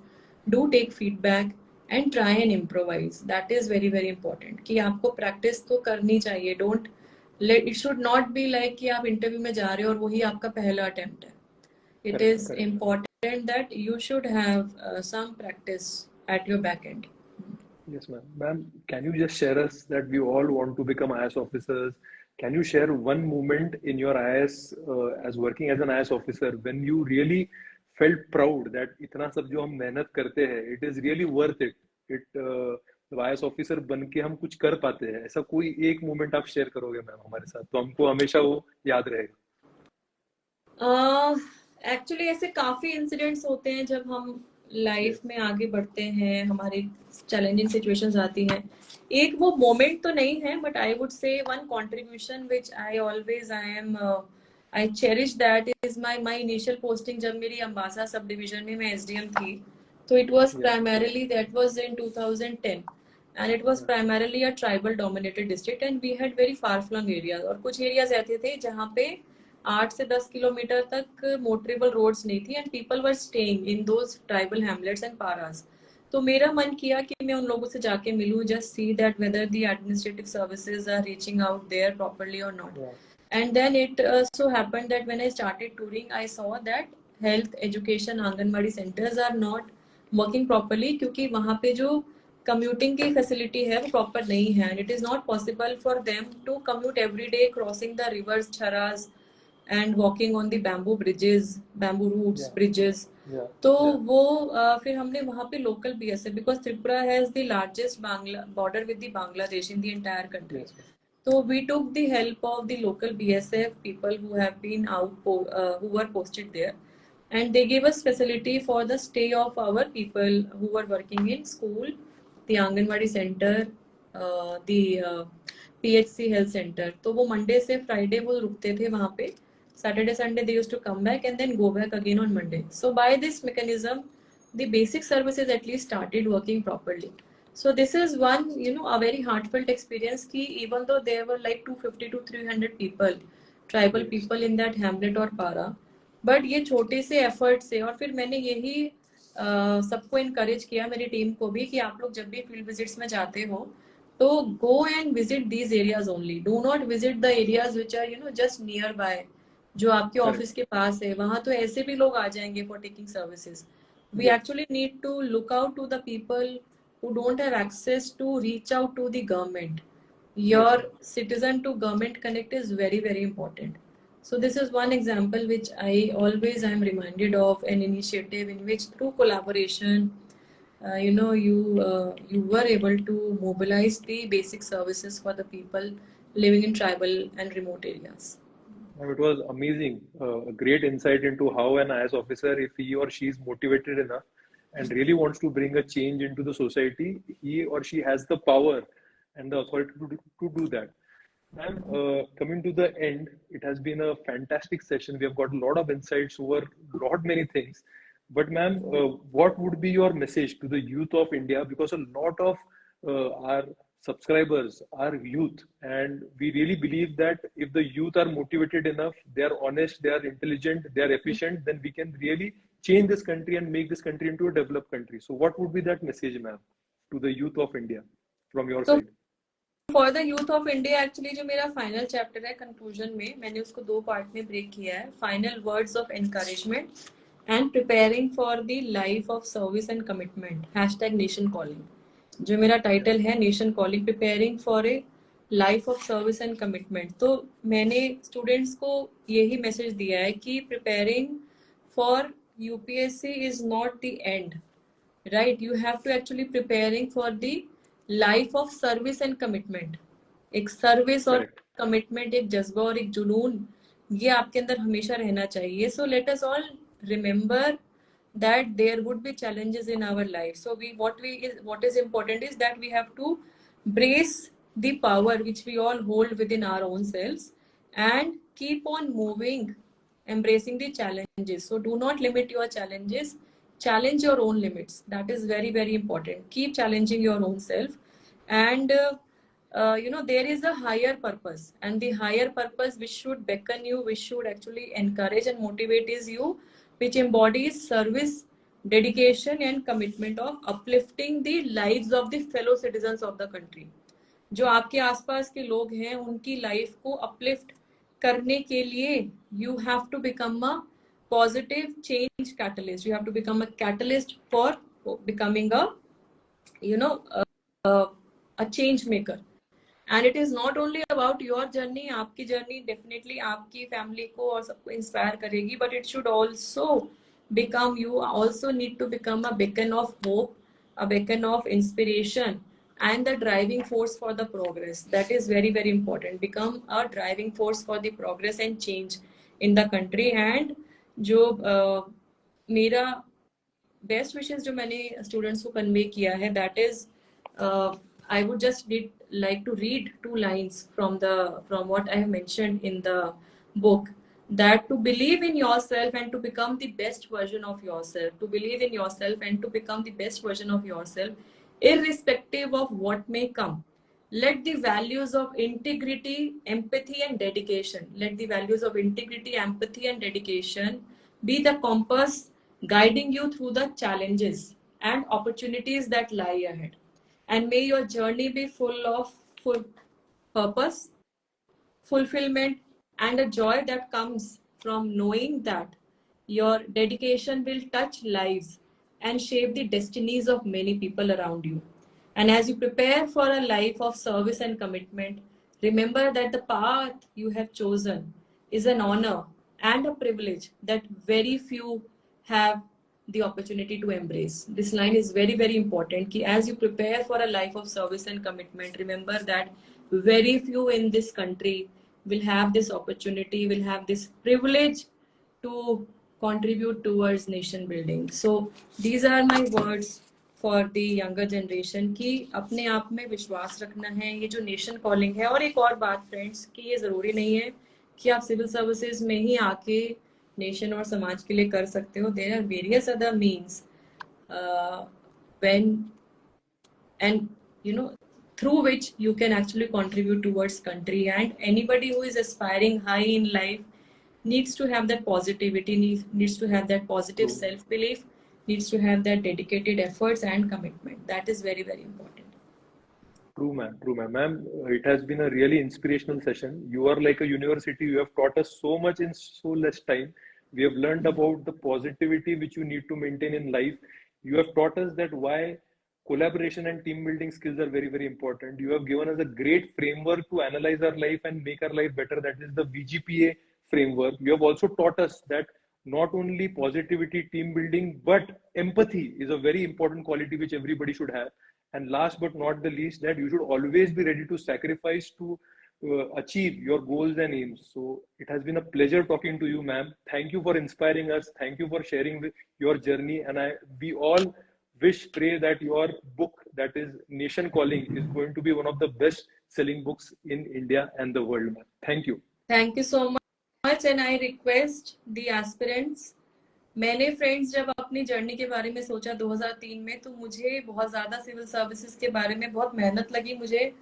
do take feedback and try and improvise. That is very very important कि आपको practice तो करनी चाहिए. Don't let, it should not be like कि आप interview में जा रहे हो और वही आपका पहला attempt है. It Correct. is Correct. important that you should have some practice at your back end. Yes, ma'am. Ma'am, can you just share us that we all want to become IAS officers? Can you share one moment in your IAS as working as an IAS officer when you really felt proud that इतना सब जो हम मेहनत करते हैं, it is really worth it. जब IAS officer बन के हम कुछ कर पाते हैं, ऐसा कोई एक मोमेंट आप शेयर करोगे मैम हमारे साथ, तो हमको हमेशा वो याद रहेगा. एक्चुअली ऐसे काफी इंसिडेंट्स होते हैं जब हम लाइफ में आगे बढ़ते हैं, हमारी चैलेंजिंग सिचुएशंस आती हैं. एक वो मोमेंट तो नहीं है, but I would say one contribution which I cherish that is my initial posting. जब मेरी अंबासा सब डिवीजन में मैं एसडीएम थी, तो it was primarily that was in 2010 and it was primarily a tribal dominated district and we had very far flung areas. और कुछ areas ऐसे थे जहाँ पे 8 से 10 किलोमीटर तक मोटरेबल रोड्स नहीं थी and people were staying in those tribal hamlets and पारास. तो मेरा मन किया कि मैं उन लोगों से जाके मिलूं, just see that whether the administrative services are reaching out there properly or not. And then it so happened that when I started touring, I saw that health, education, anganwadi centers are not working properly क्योंकि वहाँ पे जो commuting की facility है वो proper नहीं है. And it is not possible for them to commute every day crossing the rivers छराज and walking on the bamboo bridges, bamboo routes, bridges. तो वो फिर हमने वहाँ पे local BSF, because Tripura has the largest border with the Bangladesh in the entire country. So we took the help of the local BSF people who have been who were posted there, and they gave us facility for the stay of our people who were working in school, the Anganwadi center, the PHC health center. तो वो Monday से Friday वो रुकते थे वहाँ पे. Saturday, Sunday, they used to come back and then go back again on Monday. So by this mechanism, the basic services at least started working properly. So this is one, a very heartfelt experience ki even though there were like 250 to 300 people, tribal people in that hamlet or para, but ये छोटे से effort से, और फिर मैंने यही सबको encourage किया, मेरी टीम को भी, कि आप लोग जब भी field visits में जाते हो तो go and visit these areas only. Do not visit the areas which are just nearby, जो आपके ऑफिस के पास है. वहां तो ऐसे भी लोग आ जाएंगे for taking services. We actually need to look out to the people who don't have access to reach out to the government. Your citizen to government connect is very very important. So this is one example which I always am reminded of, an initiative in which through collaboration you were able to mobilize the basic services for the people living in tribal and remote areas. It was amazing, a great insight into how an IAS officer, if he or she is motivated enough and really wants to bring a change into the society, he or she has the power and the authority to do that. Ma'am, coming to the end, it has been a fantastic session. We have got a lot of insights over a lot many things. But ma'am, what would be your message to the youth of India? Because a lot of our subscribers are youth, and we really believe that if the youth are motivated enough, they are honest, they are intelligent, they are efficient, then we can really change this country and make this country into a developed country. So what would be that message, ma'am, to the youth of India from your side? For the youth of India, actually जो मेरा final chapter है conclusion में, मैंने उसको 2 part में break किया है. Final words of encouragement and preparing for the life of service and commitment, #nation calling. जो मेरा टाइटल है nation calling, preparing for a life of service and commitment. तो मैंने स्टूडेंट्स को यही मैसेज दिया है कि preparing for UPSC is not the end, right? You have to actually preparing for the life of service and commitment. एक service और commitment, एक जज्बा और एक जुनून, ये आपके अंदर हमेशा रहना चाहिए. So let us all remember that there would be challenges in our life. So what is important is that we have to brace the power which we all hold within our own selves and keep on moving, embracing the challenges. So do not limit your challenges, challenge your own limits. That is very, very important. Keep challenging your own self. And there is a higher purpose, and the higher purpose which should beckon you, which should actually encourage and motivate is you, which embodies service, dedication and commitment of uplifting the lives of the fellow citizens of the country. जो आपके आसपास के लोग हैं उनकी life को uplift करने के लिए you have to become a positive change catalyst. You have to become a catalyst for becoming a a change maker. And it is not only about your journey. आपकी journey definitely आपकी family को और सबको inspire करेगी, but it should also become, you also need to become a beacon of hope, a beacon of inspiration and the driving force for the progress. That is very, very important. Become a driving force for the progress and change in the country. And जो मेरा best wishes जो मैंने students को convey किया है, that is I would just like to read two lines from what I have mentioned in the book, that to believe in yourself and to become the best version of yourself, to believe in yourself and to become the best version of yourself, irrespective of what may come. Let the values of integrity, empathy and dedication, let the values of integrity, empathy and dedication be the compass guiding you through the challenges and opportunities that lie ahead. And may your journey be full of full purpose, fulfillment, and a joy that comes from knowing that your dedication will touch lives and shape the destinies of many people around you. And as you prepare for a life of service and commitment, remember that the path you have chosen is an honor and a privilege that very few have the opportunity to embrace. This line is very, very important. Ki as you prepare for a life of service and commitment, remember that very few in this country will have this opportunity, will have this privilege to contribute towards nation building. So these are my words for the younger generation कि अपने आप में विश्वास रखना है. ये जो nation calling है, और एक और बात फ्रेंड्स कि ये ज़रूरी नहीं है कि आप सिविल सर्विसेज में ही आके नेशन और समाज के लिए कर सकते हो. There are various other means when and through which you can actually contribute towards country. And anybody who is aspiring high in life needs to have that positivity, needs to have that positive self-belief, needs to have that dedicated efforts and commitment. That is very, very important. True, ma'am. True, ma'am. Ma'am, it has been a really inspirational session. You are like a university. You have taught us so much in so less time. We have learned about the positivity which you need to maintain in life. You have taught us that why collaboration and team building skills are very, very important. You have given us a great framework to analyze our life and make our life better. That is the VGPA framework. You have also taught us that not only positivity, team building, but empathy is a very important quality which everybody should have. And last but not the least, that you should always be ready to sacrifice to achieve your goals and aims. So it has been a pleasure talking to you, ma'am. Thank you for inspiring us. Thank you for sharing your journey. And we all pray that your book, that is Nation Calling, is going to be one of the best selling books in India and the world, ma'am. Thank you. Thank you so much. And I request the aspirants. मैंने friends जब अपनी journey के बारे में सोचा 2003 में, तो मुझे बहुत ज़्यादा सिविल सर्विसेज के बारे में बहुत मेहनत लगी मुझे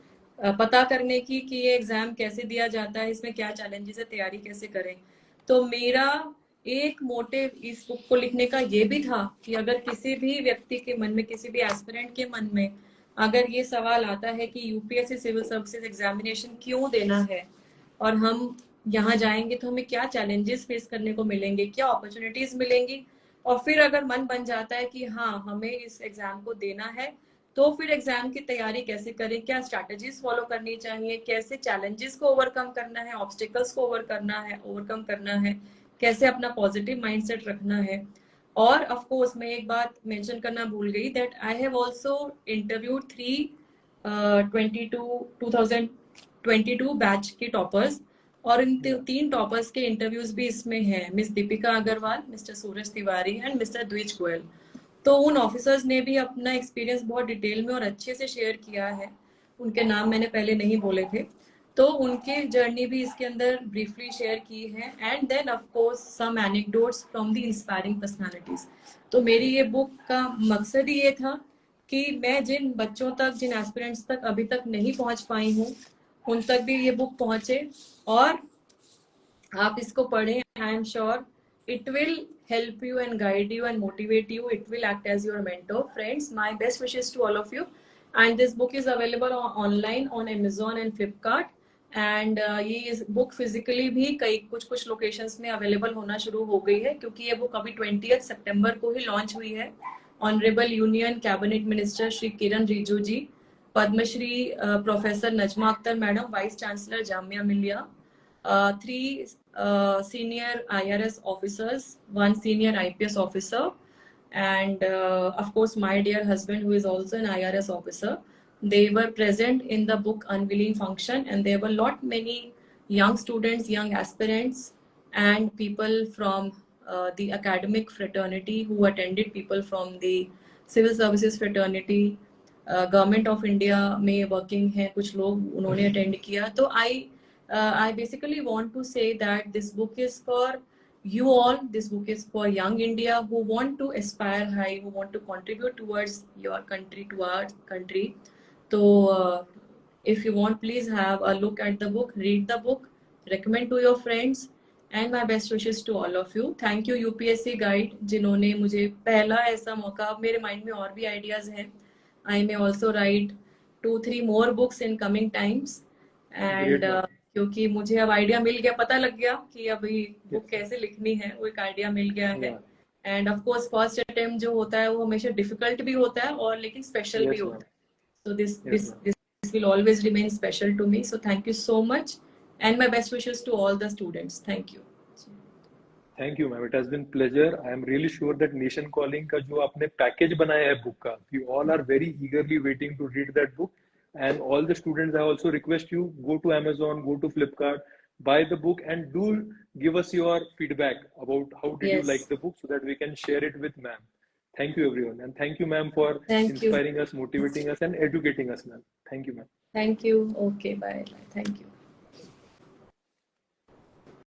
पता करने की कि ये एग्ज़ाम कैसे दिया जाता है, इसमें क्या चैलेंजेस है, तैयारी कैसे करें. तो मेरा एक मोटिव इस बुक को लिखने का ये भी था कि अगर किसी भी व्यक्ति के मन में, किसी भी एस्पिरेंट के मन में अगर ये सवाल आता है कि यूपीएससी सिविल सर्विसेज एग्जामिनेशन क्यों देना है और हम यहाँ जाएंगे तो हमें क्या चैलेंजेस फेस करने को मिलेंगे, क्या अपॉर्चुनिटीज मिलेंगी, और फिर अगर मन बन जाता है कि हाँ हमें इस एग्जाम को देना है, तो फिर एग्जाम की तैयारी कैसे करें, क्या स्ट्रैटेजीज फॉलो करनी चाहिए, कैसे चैलेंजेस को ओवरकम करना है, ऑब्स्टिकल्स को ओवरकम करना है, कैसे अपना पॉजिटिव माइंडसेट रखना है. और ऑफ कोर्स मैं एक बात मेंशन करना भूल गई, that I have also interviewed 2022 batch के टॉपर्स, और इन तीन टॉपर्स के इंटरव्यूज भी इसमें हैं, miss Deepika Agarwal, mister Suraj Tiwari and mister Dwij Goyal. तो उन ऑफिसर्स ने भी अपना एक्सपीरियंस बहुत डिटेल में और अच्छे से शेयर किया है। उनके नाम मैंने पहले नहीं बोले थे, तो उनकी जर्नी भी इसके अंदर ब्रीफली शेयर की है। And then of course some anecdotes from the inspiring personalities. तो मेरी ये बुक का मकसद ही ये था कि मैं जिन बच्चों तक, जिन एस्पिरेंट्स तक अभी तक नहीं पहुंच पाई हूँ, उन तक भी ये बुक पहुंचे और आप इसको पढ़ें। I am sure it will help you and guide you and motivate you. It will act as your mentor. Friends, my best wishes to all of you. And this book is available online on Amazon and Flipkart. And ये book physically भी कई कुछ locations में available होना शुरू हो गई है, क्योंकि ये बुक अभी 20 सितंबर को ही लॉन्च हुई है। Honourable union cabinet minister Shri Kiren Rijiju ji, Padmashri professor Najma Akhtar madam, vice chancellor Jamia Millia, 3 senior IRS officers, 1 senior IPS officer, and of course my dear husband, who is also an IRS officer. They were present in the book unveiling function, and there were many young students, young aspirants, and people from the academic fraternity who attended, people from the civil services fraternity, government of India में working है कुछ लोग, उन्होंने attend किया। तो I basically want to say that this book is for you all. This book is for young India who want to aspire high, who want to contribute towards your country, to our country. So if you want, please have a look at the book, read the book, recommend to your friends, and my best wishes to all of you. Thank you UPSC Guide, जिन्होंने मुझे पहला ऐसा मौका, मेरे mind में और भी ideas हैं। I may also write 2-3 more books in coming times. And क्योंकि मुझे अब आइडिया मिल गया, पता लग गया कि अभी बुक कैसे लिखनी है, वो एक आइडिया मिल गया है। End of course first attempt जो होता है वो हमेशा डिफिकल्ट भी होता है और लेकिन स्पेशल भी होता है। So this will always remain special to me. So thank you so much, and my best wishes to all the students. Thank you. Thank you, ma'am. It has been pleasure. I am really sure that Nation Calling का जो आपने package बनाया है book का, we all are very eagerly waiting to read that book. And all the students, I also request you, go to Amazon, go to Flipkart, buy the book, and do give us your feedback about how did you like the book, so that we can share it with ma'am. Thank you, everyone. And thank you, ma'am, for inspiring us, motivating us, and educating us, ma'am. Thank you, ma'am. Thank you. Okay, bye. Thank you.